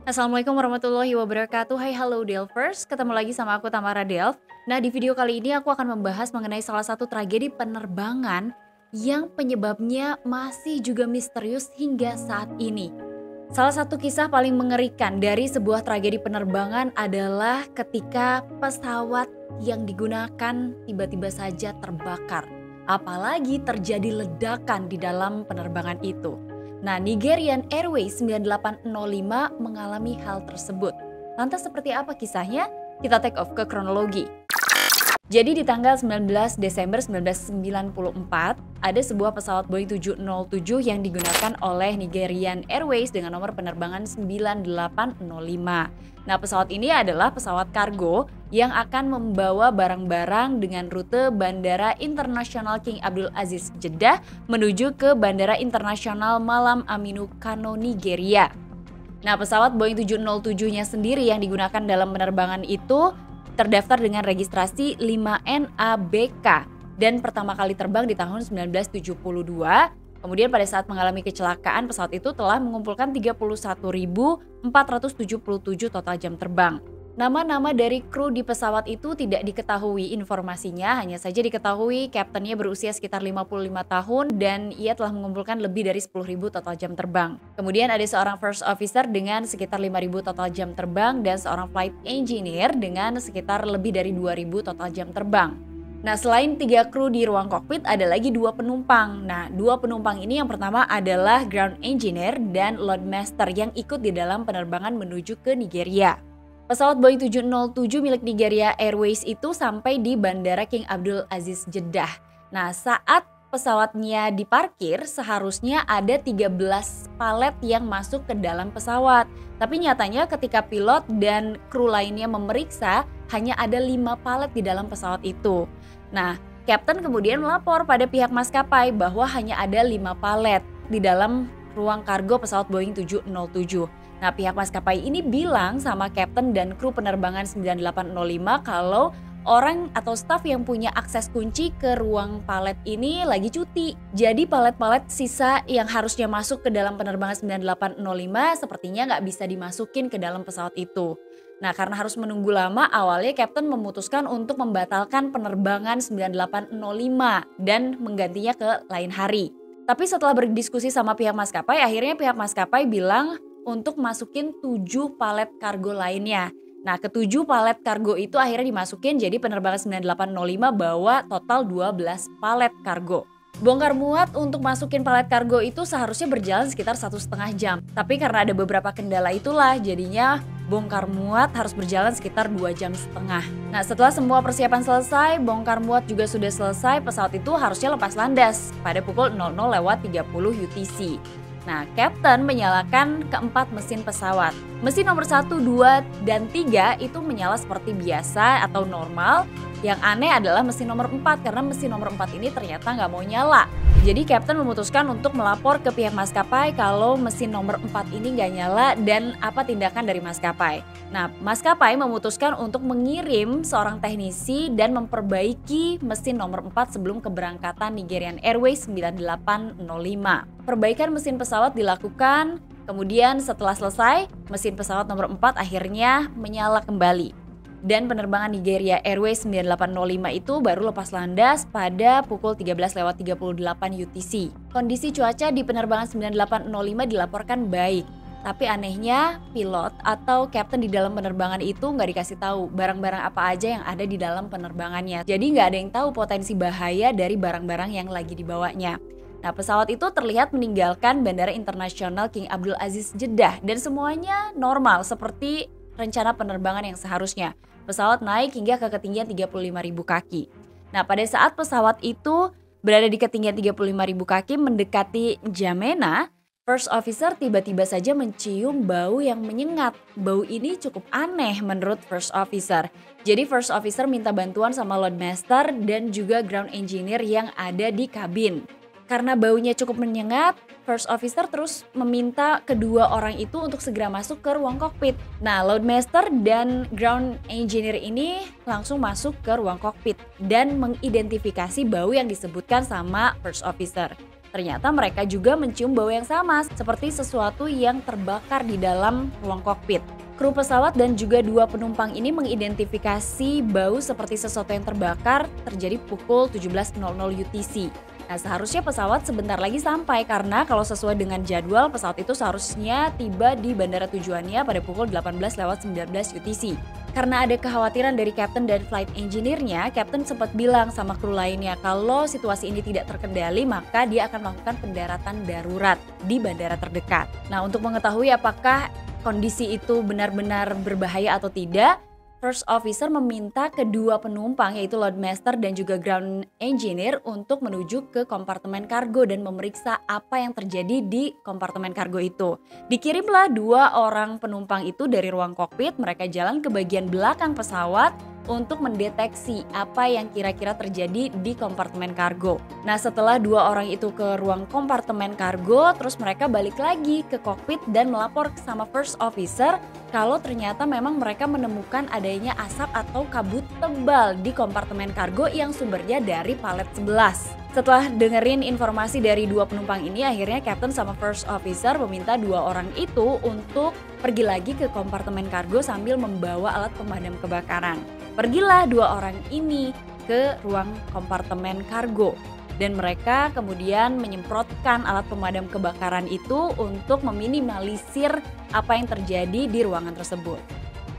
Assalamualaikum warahmatullahi wabarakatuh. Hai, halo Delvers. Ketemu lagi sama aku Tamara Delv. Nah, di video kali ini aku akan membahas mengenai salah satu tragedi penerbangan yang penyebabnya masih juga misterius hingga saat ini. Salah satu kisah paling mengerikan dari sebuah tragedi penerbangan adalah ketika pesawat yang digunakan tiba-tiba saja terbakar. Apalagi terjadi ledakan di dalam penerbangan itu. Nah, Nigerian Airways 9805 mengalami hal tersebut. Lantas seperti apa kisahnya? Kita take off ke kronologi. Jadi di tanggal 19 Desember 1994, ada sebuah pesawat Boeing 707 yang digunakan oleh Nigerian Airways dengan nomor penerbangan 9805. Nah, pesawat ini adalah pesawat kargo yang akan membawa barang-barang dengan rute Bandara Internasional King Abdul Aziz Jeddah menuju ke Bandara Internasional Malam Aminu Kano, Nigeria. Nah, pesawat Boeing 707-nya sendiri yang digunakan dalam penerbangan itu terdaftar dengan registrasi 5NABK dan pertama kali terbang di tahun 1972. Kemudian pada saat mengalami kecelakaan, pesawat itu telah mengumpulkan 31.477 total jam terbang. Nama-nama dari kru di pesawat itu tidak diketahui informasinya, hanya saja diketahui kaptennya berusia sekitar 55 tahun dan ia telah mengumpulkan lebih dari 10.000 total jam terbang. Kemudian ada seorang first officer dengan sekitar 5.000 total jam terbang dan seorang flight engineer dengan sekitar lebih dari 2.000 total jam terbang. Nah, selain 3 kru di ruang kokpit, ada lagi 2 penumpang. Nah, 2 penumpang ini yang pertama adalah ground engineer dan loadmaster yang ikut di dalam penerbangan menuju ke Nigeria. Pesawat Boeing 707 milik Nigeria Airways itu sampai di Bandara King Abdul Aziz Jeddah. Nah, saat pesawatnya diparkir, seharusnya ada 13 palet yang masuk ke dalam pesawat. Tapi nyatanya ketika pilot dan kru lainnya memeriksa, hanya ada 5 palet di dalam pesawat itu. Nah, kapten kemudian melapor pada pihak maskapai bahwa hanya ada 5 palet di dalam ruang kargo pesawat Boeing 707. Nah, pihak maskapai ini bilang sama kapten dan kru penerbangan 9805 kalau orang atau staf yang punya akses kunci ke ruang palet ini lagi cuti. Jadi palet-palet sisa yang harusnya masuk ke dalam penerbangan 9805 sepertinya nggak bisa dimasukin ke dalam pesawat itu. Nah, karena harus menunggu lama, awalnya kapten memutuskan untuk membatalkan penerbangan 9805 dan menggantinya ke lain hari. Tapi setelah berdiskusi sama pihak maskapai, akhirnya pihak maskapai bilang untuk masukin 7 palet kargo lainnya. Nah, ke-7 palet kargo itu akhirnya dimasukin, jadi penerbangan 9805 bawa total 12 palet kargo. Bongkar muat untuk masukin palet kargo itu seharusnya berjalan sekitar 1,5 jam. Tapi karena ada beberapa kendala itulah jadinya bongkar muat harus berjalan sekitar 2,5 jam. Nah, setelah semua persiapan selesai, bongkar muat juga sudah selesai, pesawat itu harusnya lepas landas pada pukul 00.30 UTC. Nah, kapten menyalakan keempat mesin pesawat. Mesin nomor 1, 2, dan 3 itu menyala seperti biasa atau normal. Yang aneh adalah mesin nomor 4 karena mesin nomor 4 ini ternyata nggak mau nyala. Jadi kapten memutuskan untuk melapor ke pihak maskapai kalau mesin nomor 4 ini nggak nyala dan apa tindakan dari maskapai. Nah, maskapai memutuskan untuk mengirim seorang teknisi dan memperbaiki mesin nomor 4 sebelum keberangkatan Nigerian Airways 9805. Perbaikan mesin pesawat dilakukan, kemudian setelah selesai, mesin pesawat nomor 4 akhirnya menyala kembali. Dan penerbangan Nigeria Airways 9805 itu baru lepas landas pada pukul 13.38 UTC. Kondisi cuaca di penerbangan 9805 dilaporkan baik. Tapi anehnya pilot atau kapten di dalam penerbangan itu nggak dikasih tahu barang-barang apa aja yang ada di dalam penerbangannya. Jadi nggak ada yang tahu potensi bahaya dari barang-barang yang lagi dibawanya. Nah, pesawat itu terlihat meninggalkan Bandara Internasional King Abdul Aziz Jeddah dan semuanya normal seperti rencana penerbangan yang seharusnya. Pesawat naik hingga ke ketinggian 35.000 kaki. Nah, pada saat pesawat itu berada di ketinggian 35.000 kaki mendekati N'Djamena, first officer tiba-tiba saja mencium bau yang menyengat. Bau ini cukup aneh menurut first officer. Jadi first officer minta bantuan sama loadmaster dan juga ground engineer yang ada di kabin. Karena baunya cukup menyengat, first officer terus meminta kedua orang itu untuk segera masuk ke ruang kokpit. Nah, loadmaster dan ground engineer ini langsung masuk ke ruang kokpit dan mengidentifikasi bau yang disebutkan sama first officer. Ternyata mereka juga mencium bau yang sama, seperti sesuatu yang terbakar di dalam ruang kokpit. Kru pesawat dan juga 2 penumpang ini mengidentifikasi bau seperti sesuatu yang terbakar terjadi pukul 17.00 UTC. Nah, seharusnya pesawat sebentar lagi sampai karena kalau sesuai dengan jadwal pesawat itu seharusnya tiba di bandara tujuannya pada pukul 18.19 UTC. Karena ada kekhawatiran dari kapten dan flight engineer-nya, kapten sempat bilang sama kru lainnya kalau situasi ini tidak terkendali maka dia akan melakukan pendaratan darurat di bandara terdekat. Nah, untuk mengetahui apakah kondisi itu benar-benar berbahaya atau tidak, First Officer meminta kedua penumpang yaitu Loadmaster dan juga Ground Engineer untuk menuju ke kompartemen kargo dan memeriksa apa yang terjadi di kompartemen kargo itu. Dikirimlah 2 orang penumpang itu dari ruang kokpit, mereka jalan ke bagian belakang pesawat untuk mendeteksi apa yang kira-kira terjadi di kompartemen kargo. Nah, setelah 2 orang itu ke ruang kompartemen kargo, terus mereka balik lagi ke kokpit dan melapor sama First Officer kalau ternyata memang mereka menemukan adanya asap atau kabut tebal di kompartemen kargo yang sumbernya dari palet 11. Setelah dengerin informasi dari 2 penumpang ini, akhirnya Captain sama First Officer meminta 2 orang itu untuk pergi lagi ke kompartemen kargo sambil membawa alat pemadam kebakaran. Pergilah 2 orang ini ke ruang kompartemen kargo dan mereka kemudian menyemprotkan alat pemadam kebakaran itu untuk meminimalisir apa yang terjadi di ruangan tersebut.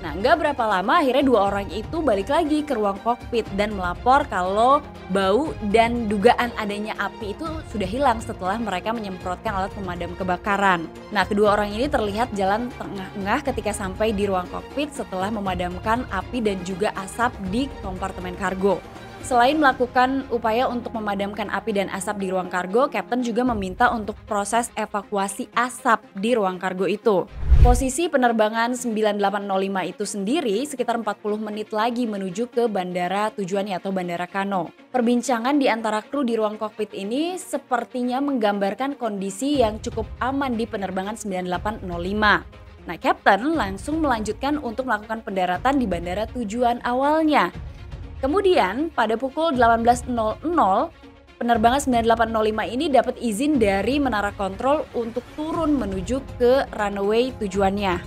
Nah, nggak berapa lama akhirnya 2 orang itu balik lagi ke ruang kokpit dan melapor kalau bau dan dugaan adanya api itu sudah hilang setelah mereka menyemprotkan alat pemadam kebakaran. Nah, kedua orang ini terlihat jalan tengah-tengah ketika sampai di ruang kokpit setelah memadamkan api dan juga asap di kompartemen kargo. Selain melakukan upaya untuk memadamkan api dan asap di ruang kargo, Kapten juga meminta untuk proses evakuasi asap di ruang kargo itu. Posisi penerbangan 9805 itu sendiri sekitar 40 menit lagi menuju ke bandara tujuannya atau Bandara Kano. Perbincangan di antara kru di ruang kokpit ini sepertinya menggambarkan kondisi yang cukup aman di penerbangan 9805. Nah, Kapten langsung melanjutkan untuk melakukan pendaratan di bandara tujuan awalnya. Kemudian pada pukul 18.00, penerbangan 9805 ini dapat izin dari menara kontrol untuk turun menuju ke runway tujuannya.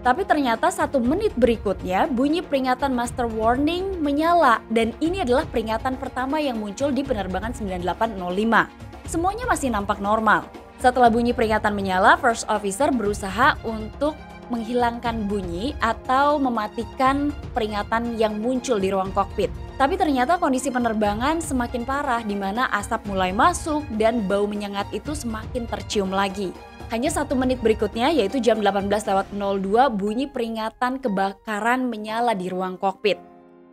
Tapi ternyata 1 menit berikutnya bunyi peringatan master warning menyala dan ini adalah peringatan pertama yang muncul di penerbangan 9805. Semuanya masih nampak normal. Setelah bunyi peringatan menyala, First Officer berusaha untuk menghilangkan bunyi atau mematikan peringatan yang muncul di ruang kokpit. Tapi ternyata kondisi penerbangan semakin parah di mana asap mulai masuk dan bau menyengat itu semakin tercium lagi. Hanya 1 menit berikutnya yaitu jam 18.02 bunyi peringatan kebakaran menyala di ruang kokpit.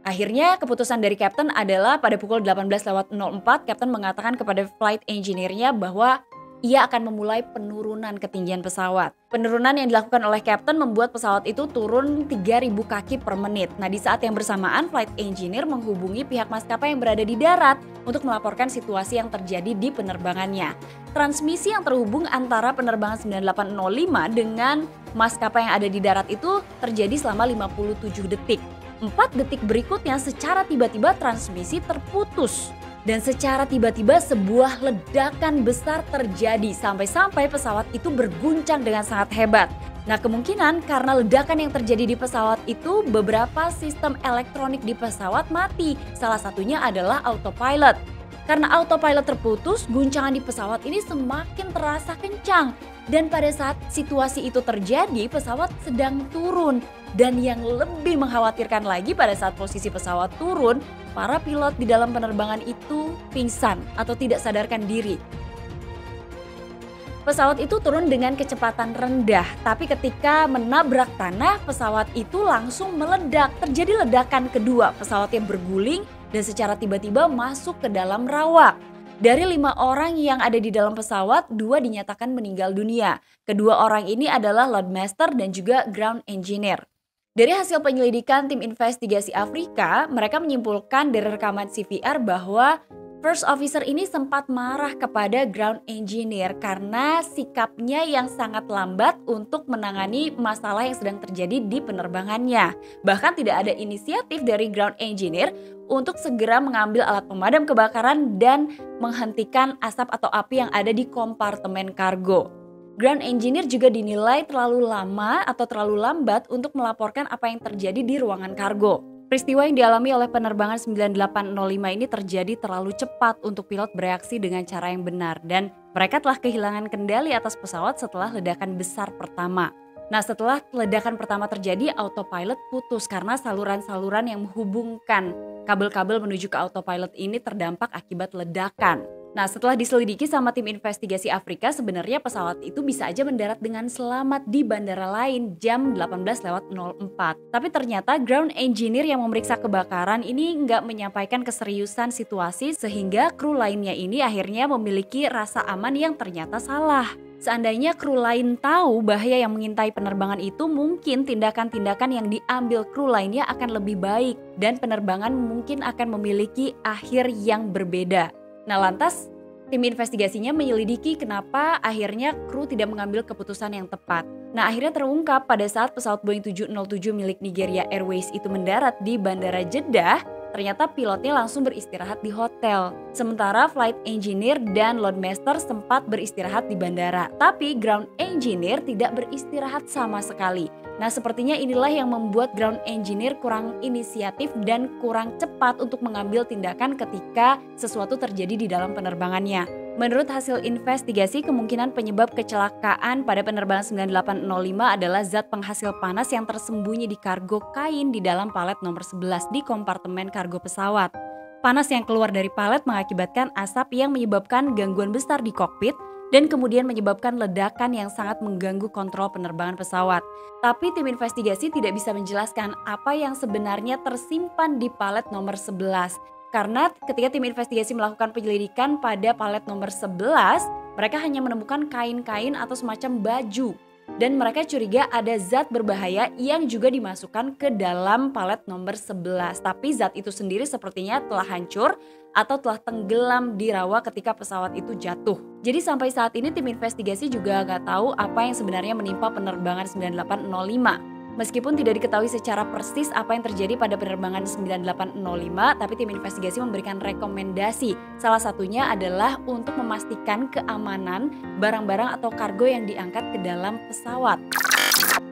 Akhirnya keputusan dari Kapten adalah pada pukul 18.04 Kapten mengatakan kepada flight engineer-nya bahwa ia akan memulai penurunan ketinggian pesawat. Penurunan yang dilakukan oleh Kapten membuat pesawat itu turun 3.000 kaki per menit. Nah, di saat yang bersamaan, flight engineer menghubungi pihak maskapai yang berada di darat untuk melaporkan situasi yang terjadi di penerbangannya. Transmisi yang terhubung antara penerbangan 9805 dengan maskapai yang ada di darat itu terjadi selama 57 detik. 4 detik berikutnya secara tiba-tiba transmisi terputus. Dan secara tiba-tiba sebuah ledakan besar terjadi sampai-sampai pesawat itu berguncang dengan sangat hebat. Nah, kemungkinan karena ledakan yang terjadi di pesawat itu beberapa sistem elektronik di pesawat mati. Salah satunya adalah autopilot. Karena autopilot terputus, guncangan di pesawat ini semakin terasa kencang. Dan pada saat situasi itu terjadi, pesawat sedang turun. Dan yang lebih mengkhawatirkan lagi pada saat posisi pesawat turun, para pilot di dalam penerbangan itu pingsan atau tidak sadarkan diri. Pesawat itu turun dengan kecepatan rendah, tapi ketika menabrak tanah, pesawat itu langsung meledak. Terjadi ledakan kedua, pesawatnya berguling dan secara tiba-tiba masuk ke dalam rawa. Dari 5 orang yang ada di dalam pesawat, 2 dinyatakan meninggal dunia. Kedua orang ini adalah Loadmaster dan juga Ground Engineer. Dari hasil penyelidikan tim investigasi Afrika, mereka menyimpulkan dari rekaman CVR bahwa First officer ini sempat marah kepada ground engineer karena sikapnya yang sangat lambat untuk menangani masalah yang sedang terjadi di penerbangannya. Bahkan tidak ada inisiatif dari ground engineer untuk segera mengambil alat pemadam kebakaran dan menghentikan asap atau api yang ada di kompartemen kargo. Ground engineer juga dinilai terlalu lama atau terlalu lambat untuk melaporkan apa yang terjadi di ruangan kargo. Peristiwa yang dialami oleh penerbangan 9805 ini terjadi terlalu cepat untuk pilot bereaksi dengan cara yang benar dan mereka telah kehilangan kendali atas pesawat setelah ledakan besar pertama. Nah, setelah ledakan pertama terjadi, autopilot putus karena saluran-saluran yang menghubungkan kabel-kabel menuju ke autopilot ini terdampak akibat ledakan. Nah, setelah diselidiki sama tim investigasi Afrika, sebenarnya pesawat itu bisa aja mendarat dengan selamat di bandara lain jam 18.04. Tapi ternyata ground engineer yang memeriksa kebakaran ini nggak menyampaikan keseriusan situasi sehingga kru lainnya ini akhirnya memiliki rasa aman yang ternyata salah. Seandainya kru lain tahu bahaya yang mengintai penerbangan itu, mungkin tindakan-tindakan yang diambil kru lainnya akan lebih baik dan penerbangan mungkin akan memiliki akhir yang berbeda. Nah, lantas tim investigasinya menyelidiki kenapa akhirnya kru tidak mengambil keputusan yang tepat. Nah, akhirnya terungkap pada saat pesawat Boeing 707 milik Nigeria Airways itu mendarat di Bandara Jeddah, ternyata pilotnya langsung beristirahat di hotel. Sementara flight engineer dan loadmaster sempat beristirahat di bandara, tapi ground engineer tidak beristirahat sama sekali. Nah, sepertinya inilah yang membuat ground engineer kurang inisiatif dan kurang cepat untuk mengambil tindakan ketika sesuatu terjadi di dalam penerbangannya. Menurut hasil investigasi, kemungkinan penyebab kecelakaan pada penerbangan 9805 adalah zat penghasil panas yang tersembunyi di kargo kain di dalam palet nomor 11 di kompartemen kargo pesawat. Panas yang keluar dari palet mengakibatkan asap yang menyebabkan gangguan besar di kokpit dan kemudian menyebabkan ledakan yang sangat mengganggu kontrol penerbangan pesawat. Tapi tim investigasi tidak bisa menjelaskan apa yang sebenarnya tersimpan di palet nomor 11. Karena ketika tim investigasi melakukan penyelidikan pada palet nomor 11, mereka hanya menemukan kain-kain atau semacam baju. Dan mereka curiga ada zat berbahaya yang juga dimasukkan ke dalam palet nomor 11. Tapi zat itu sendiri sepertinya telah hancur atau telah tenggelam di rawa ketika pesawat itu jatuh. Jadi sampai saat ini tim investigasi juga nggak tahu apa yang sebenarnya menimpa penerbangan 9805. Meskipun tidak diketahui secara persis apa yang terjadi pada penerbangan 9805, tapi tim investigasi memberikan rekomendasi. Salah satunya adalah untuk memastikan keamanan barang-barang atau kargo yang diangkat ke dalam pesawat.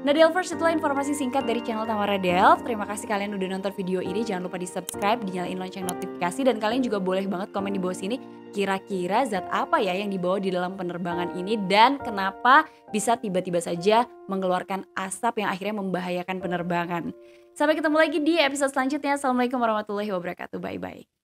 Nah, Delvers, itulah informasi singkat dari channel Tamara Delv. Terima kasih kalian udah nonton video ini. Jangan lupa di subscribe, dinyalain lonceng notifikasi, dan kalian juga boleh banget komen di bawah sini kira-kira zat apa ya yang dibawa di dalam penerbangan ini dan kenapa bisa tiba-tiba saja mengeluarkan asap yang akhirnya membahayakan penerbangan. Sampai ketemu lagi di episode selanjutnya. Assalamualaikum warahmatullahi wabarakatuh. Bye-bye.